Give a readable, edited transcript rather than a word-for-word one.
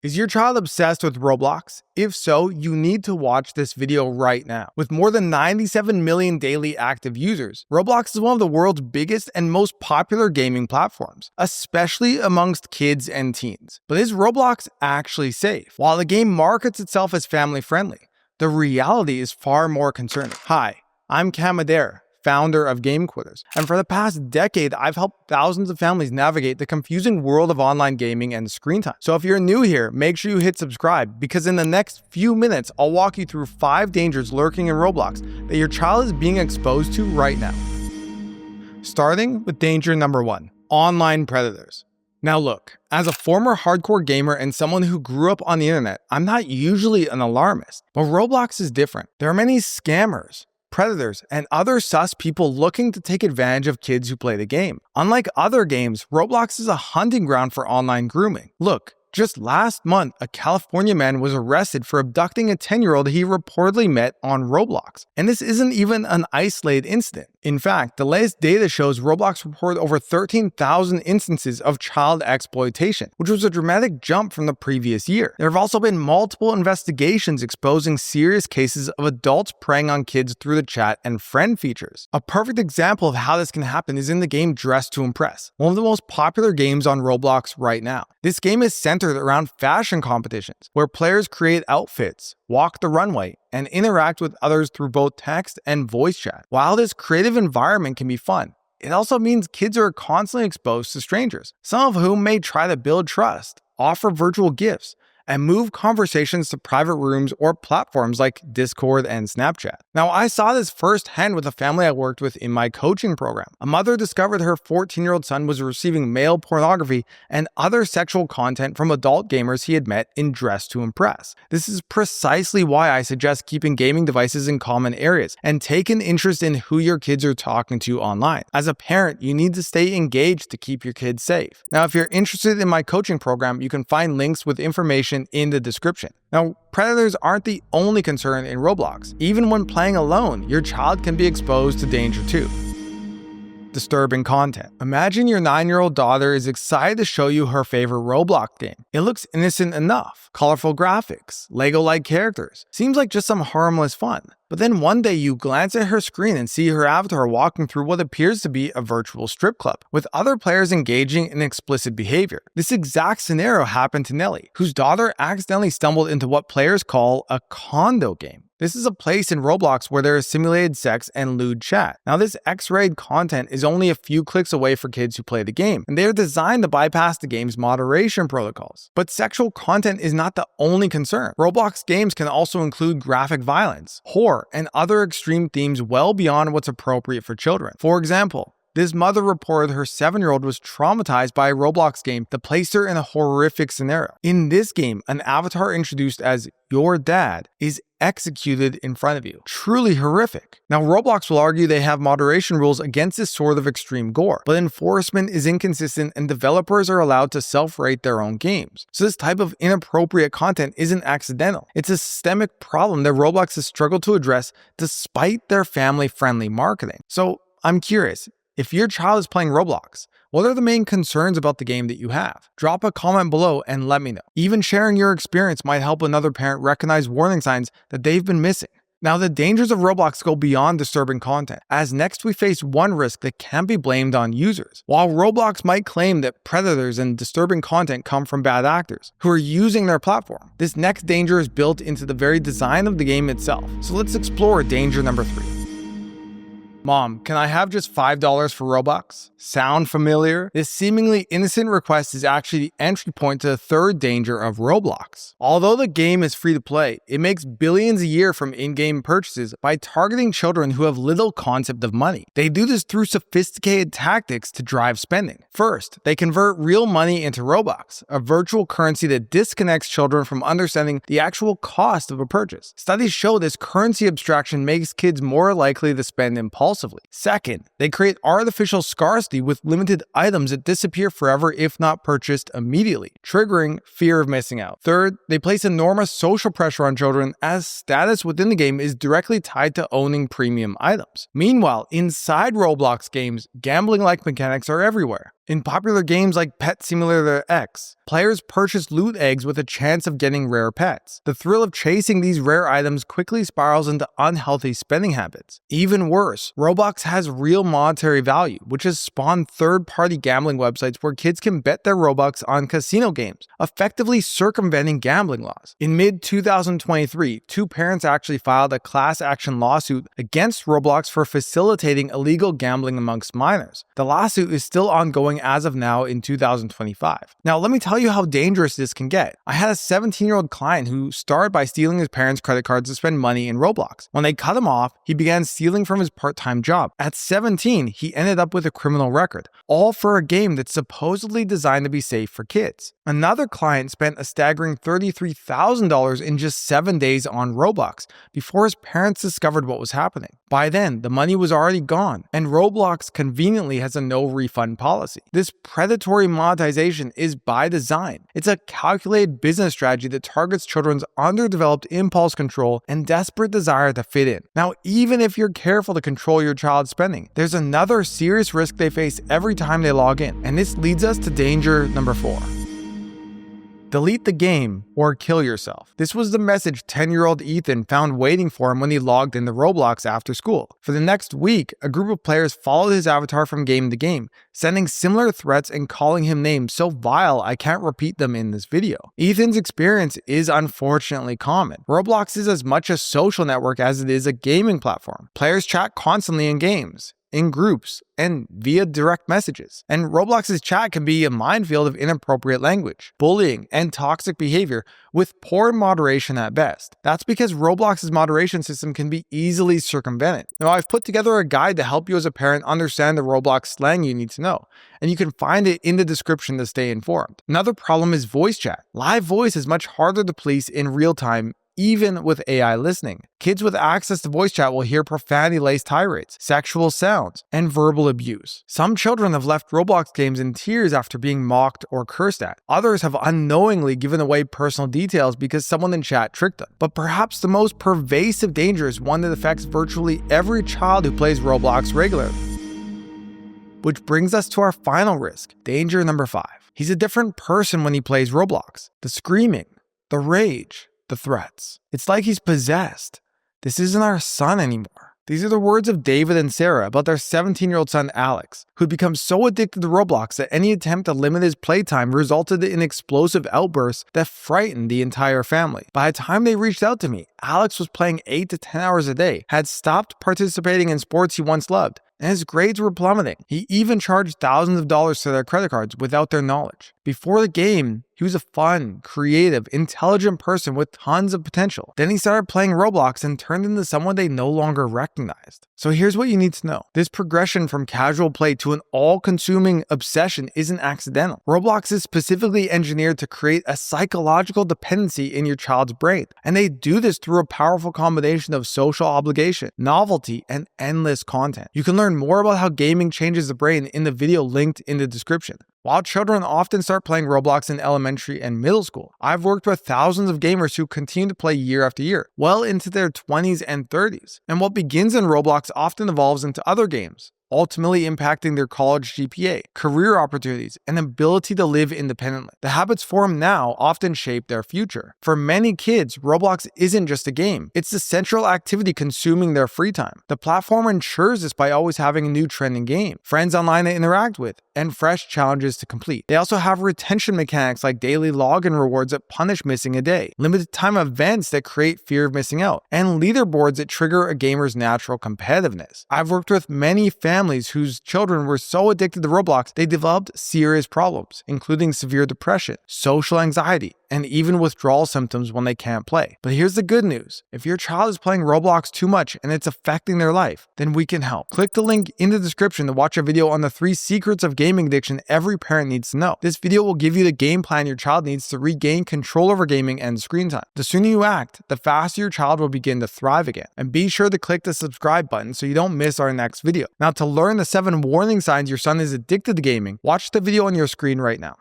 Is your child obsessed with Roblox? If so, you need to watch this video right now. With more than 97 million daily active users, Roblox is one of the world's biggest and most popular gaming platforms, especially amongst kids and teens. But is Roblox actually safe? While the game markets itself as family-friendly, the reality is far more concerning. Hi, I'm Adair, founder of Game Quitters, and for the past decade, I've helped thousands of families navigate the confusing world of online gaming and screen time. So if you're new here, make sure you hit subscribe, because in the next few minutes, I'll walk you through 5 dangers lurking in Roblox that your child is being exposed to right now. Starting with danger number 1, online predators. Now look, as a former hardcore gamer and someone who grew up on the internet, I'm not usually an alarmist, but Roblox is different. There are many scammers, predators, and other sus people looking to take advantage of kids who play the game. Unlike other games, Roblox is a hunting ground for online grooming. Look, just last month, a California man was arrested for abducting a 10-year-old he reportedly met on Roblox. And this isn't even an isolated incident. In fact, the latest data shows Roblox reported over 13,000 instances of child exploitation, which was a dramatic jump from the previous year. There have also been multiple investigations exposing serious cases of adults preying on kids through the chat and friend features. A perfect example of how this can happen is in the game Dress to Impress, one of the most popular games on Roblox right now. This game is centered around fashion competitions, where players create outfits, walk the runway, and interact with others through both text and voice chat. While this creative environment can be fun, it also means kids are constantly exposed to strangers, some of whom may try to build trust, offer virtual gifts, and move conversations to private rooms or platforms like Discord and Snapchat. Now, I saw this firsthand with a family I worked with in my coaching program. A mother discovered her 14-year-old son was receiving male pornography and other sexual content from adult gamers he had met in Dress to Impress. This is precisely why I suggest keeping gaming devices in common areas and take an interest in who your kids are talking to online. As a parent, you need to stay engaged to keep your kids safe. Now, if you're interested in my coaching program, you can find links with information in the description. Now, predators aren't the only concern in Roblox. Even when playing alone, your child can be exposed to danger too. Disturbing content. Imagine your 9-year-old daughter is excited to show you her favorite Roblox game. It looks innocent enough. Colorful graphics, Lego-like characters. Seems like just some harmless fun. But then one day you glance at her screen and see her avatar walking through what appears to be a virtual strip club, with other players engaging in explicit behavior. This exact scenario happened to Nelly, whose daughter accidentally stumbled into what players call a condo game. This is a place in Roblox where there is simulated sex and lewd chat. Now, this X-rated content is only a few clicks away for kids who play the game, and they are designed to bypass the game's moderation protocols. But sexual content is not the only concern. Roblox games can also include graphic violence, horror, and other extreme themes well beyond what's appropriate for children. For example, this mother reported her 7-year-old was traumatized by a Roblox game that placed her in a horrific scenario. In this game, an avatar introduced as your dad is executed in front of you. Truly horrific. Now, Roblox will argue they have moderation rules against this sort of extreme gore, but enforcement is inconsistent and developers are allowed to self-rate their own games. So this type of inappropriate content isn't accidental. It's a systemic problem that Roblox has struggled to address despite their family-friendly marketing. So I'm curious, if your child is playing Roblox, what are the main concerns about the game that you have? Drop a comment below and let me know. Even sharing your experience might help another parent recognize warning signs that they've been missing. Now, the dangers of Roblox go beyond disturbing content, as next we face one risk that can't be blamed on users. While Roblox might claim that predators and disturbing content come from bad actors who are using their platform, this next danger is built into the very design of the game itself. So let's explore danger number 3. Mom, can I have just $5 for Robux? Sound familiar? This seemingly innocent request is actually the entry point to the third danger of Roblox. Although the game is free to play, it makes billions a year from in-game purchases by targeting children who have little concept of money. They do this through sophisticated tactics to drive spending. First, they convert real money into Robux, a virtual currency that disconnects children from understanding the actual cost of a purchase. Studies show this currency abstraction makes kids more likely to spend impulsively. Second, they create artificial scarcity with limited items that disappear forever if not purchased immediately, triggering fear of missing out. Third, they place enormous social pressure on children as status within the game is directly tied to owning premium items. Meanwhile, inside Roblox games, gambling-like mechanics are everywhere. In popular games like Pet Simulator X, players purchase loot eggs with a chance of getting rare pets. The thrill of chasing these rare items quickly spirals into unhealthy spending habits. Even worse, Roblox has real monetary value, which has spawned third-party gambling websites where kids can bet their Robux on casino games, effectively circumventing gambling laws. In mid-2023, two parents actually filed a class action lawsuit against Roblox for facilitating illegal gambling amongst minors. The lawsuit is still ongoing as of now in 2025. Now, let me tell you how dangerous this can get. I had a 17-year-old client who started by stealing his parents' credit cards to spend money in Roblox. When they cut him off, he began stealing from his part-time job. At 17, he ended up with a criminal record, all for a game that's supposedly designed to be safe for kids. Another client spent a staggering $33,000 in just 7 days on Roblox before his parents discovered what was happening. By then, the money was already gone, and Roblox conveniently has a no-refund policy. This predatory monetization is by design. It's a calculated business strategy that targets children's underdeveloped impulse control and desperate desire to fit in. Now, even if you're careful to control your child's spending, there's another serious risk they face every time they log in, and this leads us to danger number 4. Delete the game or kill yourself. This was the message 10-year-old Ethan found waiting for him when he logged into Roblox after school. For the next week, a group of players followed his avatar from game to game, sending similar threats and calling him names so vile I can't repeat them in this video. Ethan's experience is unfortunately common. Roblox is as much a social network as it is a gaming platform. Players chat constantly in games, in groups, and via direct messages. And Roblox's chat can be a minefield of inappropriate language, bullying, and toxic behavior with poor moderation at best. That's because Roblox's moderation system can be easily circumvented. Now, I've put together a guide to help you as a parent understand the Roblox slang you need to know, and you can find it in the description to stay informed. Another problem is voice chat. Live voice is much harder to police in real time, even with AI listening. Kids with access to voice chat will hear profanity-laced tirades, sexual sounds, and verbal abuse. Some children have left Roblox games in tears after being mocked or cursed at. Others have unknowingly given away personal details because someone in chat tricked them. But perhaps the most pervasive danger is one that affects virtually every child who plays Roblox regularly. Which brings us to our final risk, danger number 5. He's a different person when he plays Roblox. The screaming, the rage, the threats. It's like he's possessed. This isn't our son anymore. These are the words of David and Sarah about their 17-year-old son Alex, who had become so addicted to Roblox that any attempt to limit his playtime resulted in explosive outbursts that frightened the entire family. By the time they reached out to me, Alex was playing 8 to 10 hours a day, had stopped participating in sports he once loved, and his grades were plummeting. He even charged thousands of dollars to their credit cards without their knowledge. Before the game, he was a fun, creative, intelligent person with tons of potential. Then he started playing Roblox and turned into someone they no longer recognized. So here's what you need to know. This progression from casual play to an all-consuming obsession isn't accidental. Roblox is specifically engineered to create a psychological dependency in your child's brain. And they do this through a powerful combination of social obligation, novelty, and endless content. You can learn more about how gaming changes the brain in the video linked in the description. While children often start playing Roblox in elementary and middle school, I've worked with thousands of gamers who continue to play year after year, well into their 20s and 30s. And what begins in Roblox often evolves into other games, ultimately impacting their college GPA, career opportunities, and ability to live independently. The habits formed now often shape their future. For many kids, Roblox isn't just a game. It's the central activity consuming their free time. The platform ensures this by always having a new trending game, friends online to interact with, and fresh challenges to complete. They also have retention mechanics like daily login rewards that punish missing a day, limited time events that create fear of missing out, and leaderboards that trigger a gamer's natural competitiveness. I've worked with many families whose children were so addicted to Roblox, they developed serious problems, including severe depression, social anxiety, and even withdrawal symptoms when they can't play. But here's the good news. If your child is playing Roblox too much and it's affecting their life, then we can help. Click the link in the description to watch a video on the 3 secrets of gaming addiction every parent needs to know. This video will give you the game plan your child needs to regain control over gaming and screen time. The sooner you act, the faster your child will begin to thrive again. And be sure to click the subscribe button so you don't miss our next video. Now, to learn the 7 warning signs your son is addicted to gaming, watch the video on your screen right now.